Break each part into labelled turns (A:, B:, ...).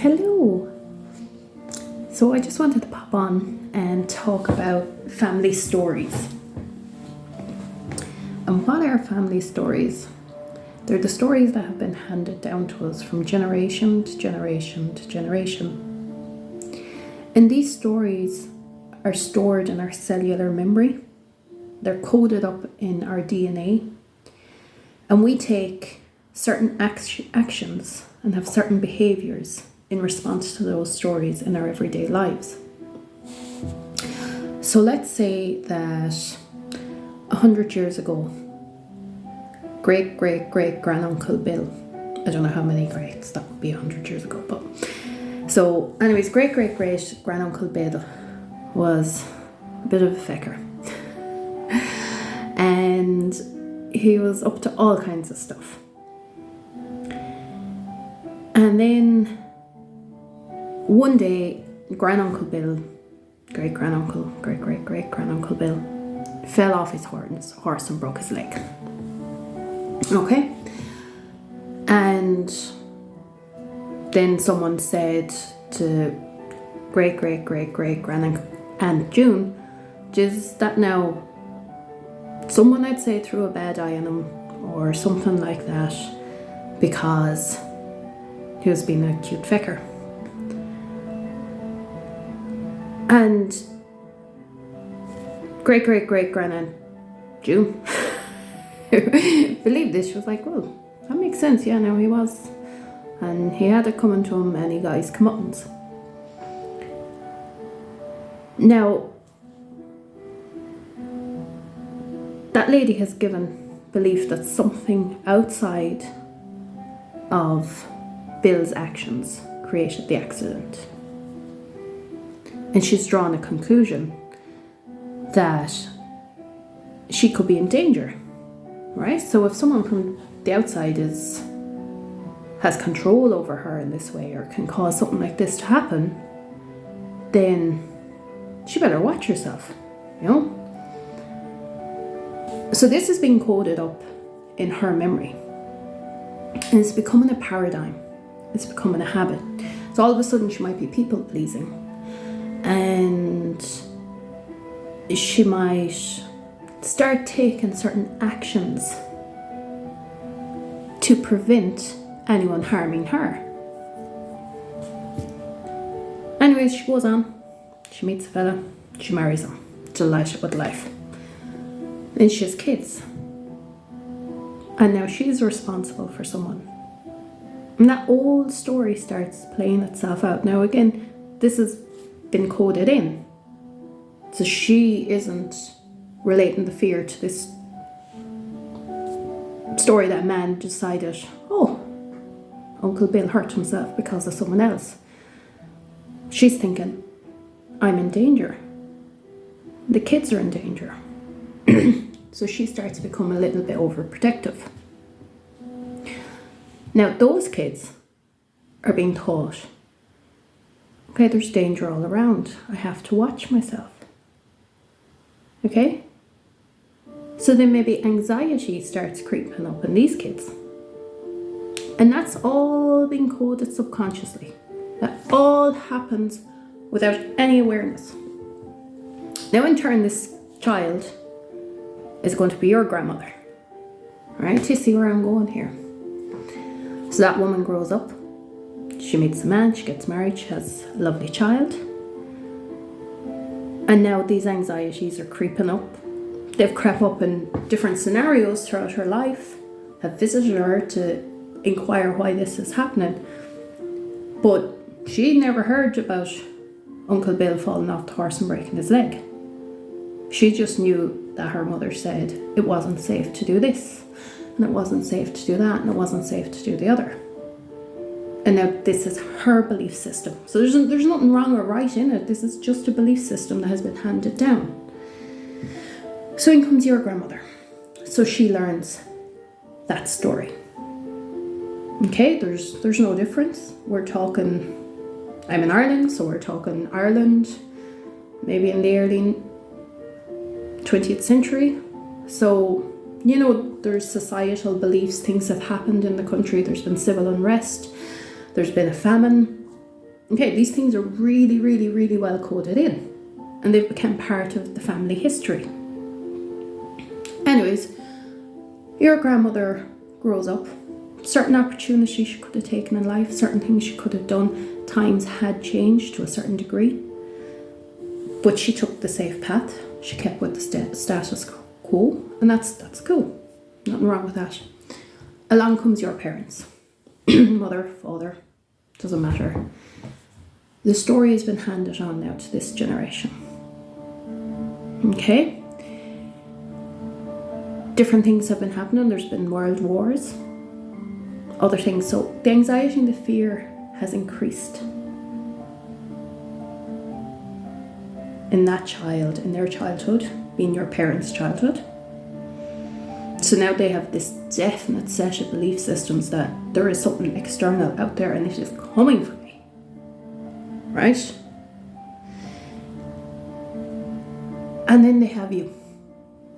A: Hello. So I just wanted to pop on and talk about family stories. And what are family stories? They're the stories that have been handed down to us from generation to generation to generation. And these stories are stored in our cellular memory. They're coded up in our DNA. And we take certain actions and have certain behaviours in response to those stories in our everyday lives. So let's say that 100 years ago, great granduncle Bill, I don't know how many greats that would be 100 years ago, but so anyways, great granduncle Bill was a bit of a fecker. And he was up to all kinds of stuff. And then one day, granduncle Bill, great granduncle Bill, fell off his horse and broke his leg. Okay? And then someone said to great granduncle Aunt June, just that now someone, I'd say, threw a bad eye on him or something like that because he was being a cute fecker. And great grandaunt June believed this. She was like, well, that makes sense. Yeah, no, he was. And he had it coming to him and he got his comeuppance. Now, that lady has given belief that something outside of Bill's actions created the accident. And she's drawn a conclusion that she could be in danger, right? So if someone from the outside has control over her in this way or can cause something like this to happen, then she better watch herself, you know? So this is being coded up in her memory. And it's becoming a paradigm. It's becoming a habit. So all of a sudden she might be people pleasing. And she might start taking certain actions to prevent anyone harming her. Anyways, she goes on. She meets a fella. She marries him. Delighted with life. And she has kids. And now she's responsible for someone. And that old story starts playing itself out. Now again, this has been coded in. So she isn't relating the fear to this story that man decided, oh, Uncle Bill hurt himself because of someone else. She's thinking, I'm in danger. The kids are in danger. So she starts to become a little bit overprotective. Now those kids are being taught, okay, there's danger all around. I have to watch myself. Okay? So then maybe anxiety starts creeping up in these kids. And that's all being coded subconsciously. That all happens without any awareness. Now in turn, this child is going to be your grandmother. Right? You see where I'm going here? So that woman grows up. She meets a man, she gets married, she has a lovely child. And now these anxieties are creeping up. They've crept up in different scenarios throughout her life, have visited her to inquire why this is happening. But she never heard about Uncle Bill falling off the horse and breaking his leg. She just knew that her mother said it wasn't safe to do this, and it wasn't safe to do that, and it wasn't safe to do the other. And now this is her belief system. So there's nothing wrong or right in it. This is just a belief system that has been handed down. So in comes your grandmother. So she learns that story. Okay, there's no difference. We're talking, I'm in Ireland, so we're talking Ireland, maybe in the early 20th century. So, you know, there's societal beliefs, things have happened in the country, there's been civil unrest, there's been a famine, Okay, these things are really, really, really well coded in, and they've become part of the family history. Anyways, your grandmother grows up. Certain opportunities she could have taken in life, certain things she could have done, times had changed to a certain degree. But she took the safe path. She kept with the status quo, and that's cool. Nothing wrong with that. Along comes your parents. Mother, father, doesn't matter. The story has been handed on now to this generation. Okay? Different things have been happening. There's been world wars, other things. So the anxiety and the fear has increased in that child, in their childhood, being your parents' childhood. So now they have this definite set of belief systems that there is something external out there and it is coming for me. Right? And then they have you.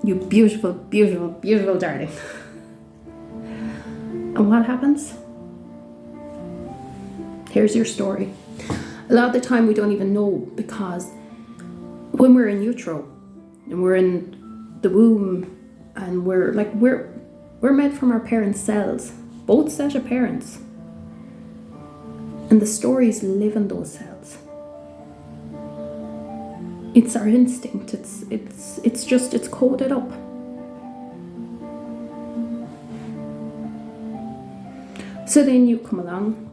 A: You beautiful, beautiful, beautiful darling. And what happens? Here's your story. A lot of the time we don't even know, because when we're in utero and we're in the womb and we're made from our parents' cells, both set of parents, and the stories live in those cells. It's our instinct. It's coded up. So then you come along.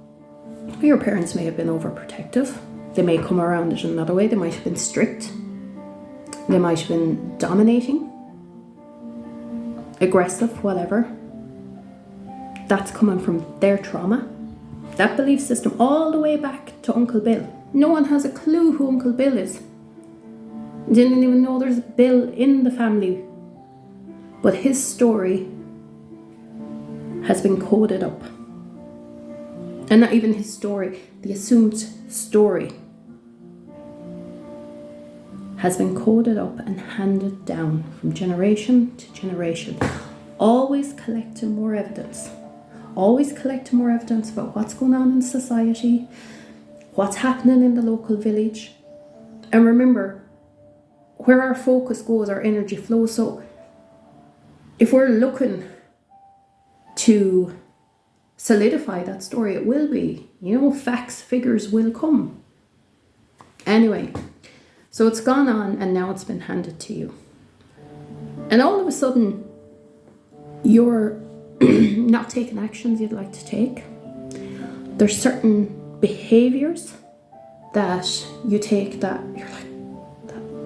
A: Your parents may have been overprotective. They may come around it another way. They might have been strict. They might have been dominating, aggressive, whatever. That's coming from their trauma. That belief system all the way back to Uncle Bill. No one has a clue who Uncle Bill is. Didn't even know there's a Bill in the family. But his story has been coded up. And not even his story, the assumed story has been coded up and handed down from generation to generation. Always collecting more evidence. Always collecting more evidence about what's going on in society, what's happening in the local village. And remember, where our focus goes, our energy flows. So if we're looking to solidify that story, it will be, facts, figures will come. Anyway, so it's gone on and now it's been handed to you. And all of a sudden, you're not taking actions you'd like to take. There's certain behaviors that you take that you're like,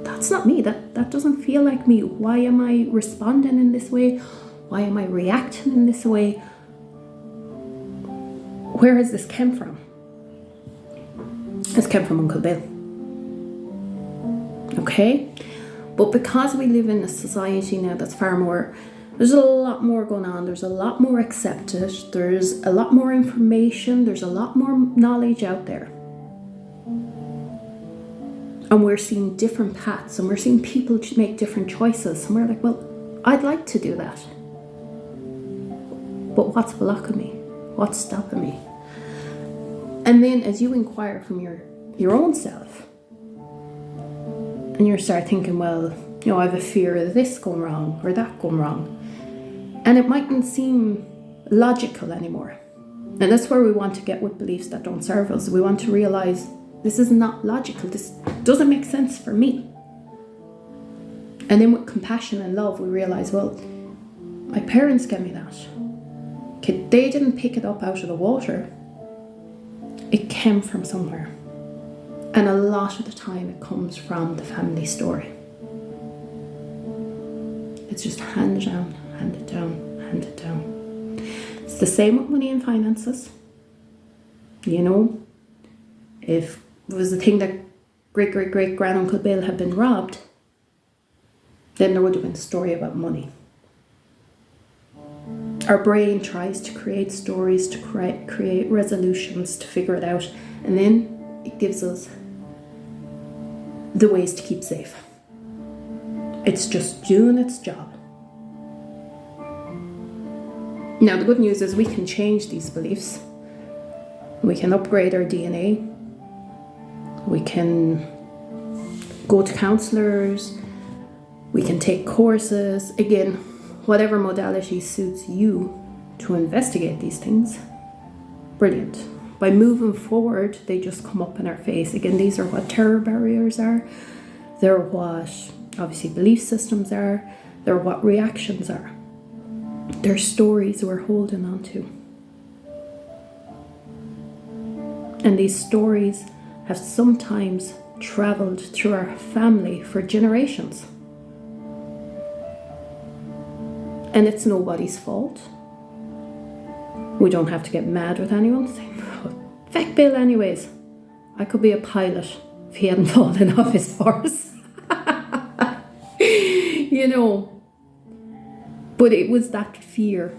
A: that's not me. That doesn't feel like me. Why am I responding in this way? Why am I reacting in this way? Where has this come from? It's come from Uncle Bill. Okay? But because we live in a society now that's there's a lot more going on. There's a lot more accepted. There's a lot more information. There's a lot more knowledge out there. And we're seeing different paths and we're seeing people make different choices. And we're like, well, I'd like to do that. But what's blocking me? What's stopping me? And then as you inquire from your own self, and you start thinking, well, I have a fear of this going wrong or that going wrong. And it mightn't seem logical anymore. And that's where we want to get with beliefs that don't serve us. We want to realize this is not logical. This doesn't make sense for me. And then with compassion and love, we realize, well, my parents gave me that. Okay, they didn't pick it up out of the water. It came from somewhere. And a lot of the time it comes from the family story. It's just hand it down, hand it down, hand it down. It's the same with money and finances. If it was the thing that great-great-great-grand-uncle Bill had been robbed, then there would have been a story about money. Our brain tries to create stories, to create resolutions, to figure it out, and then it gives us the ways to keep safe. It's just doing its job. Now, the good news is we can change these beliefs. We can upgrade our DNA. We can go to counselors. We can take courses. Again, whatever modality suits you to investigate these things. Brilliant. By moving forward, they just come up in our face. Again, these are what terror barriers are. They're what, obviously, belief systems are. They're what reactions are. They're stories we're holding on to. And these stories have sometimes traveled through our family for generations. And it's nobody's fault. We don't have to get mad with anyone. Feck Bill anyways. I could be a pilot if he hadn't fallen off his horse. You know. But it was that fear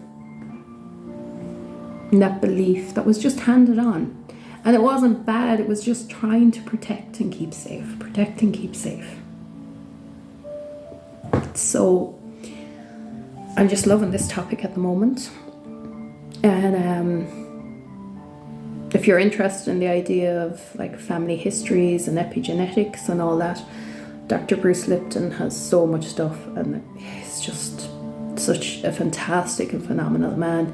A: and that belief that was just handed on. And it wasn't bad, it was just trying to protect and keep safe. Protect and keep safe. So I'm just loving this topic at the moment. And if you're interested in the idea of like family histories and epigenetics and all that, Dr. Bruce Lipton has so much stuff, and he's just such a fantastic and phenomenal man.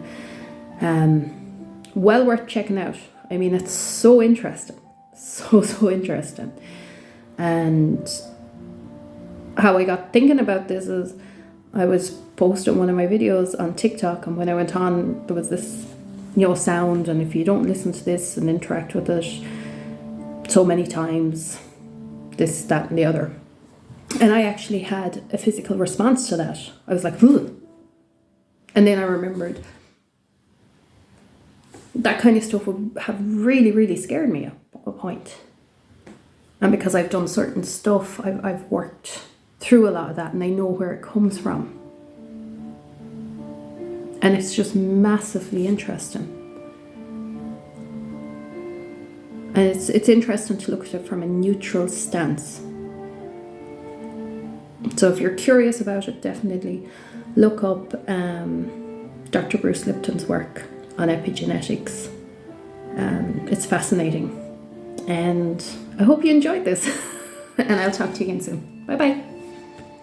A: Well worth checking out. I mean, it's so interesting. So interesting. And how I got thinking about this is I was posting one of my videos on TikTok, and when I went on, there was this, sound, and if you don't listen to this and interact with it so many times, this, that, and the other. And I actually had a physical response to that. I was like, ugh. And then I remembered that kind of stuff would have really, really scared me at a point. And because I've done certain stuff, I've worked through a lot of that, and I know where it comes from. And it's just massively interesting. And it's interesting to look at it from a neutral stance. So if you're curious about it, definitely look up Dr. Bruce Lipton's work on epigenetics. It's fascinating. And I hope you enjoyed this. And I'll talk to you again soon. Bye-bye.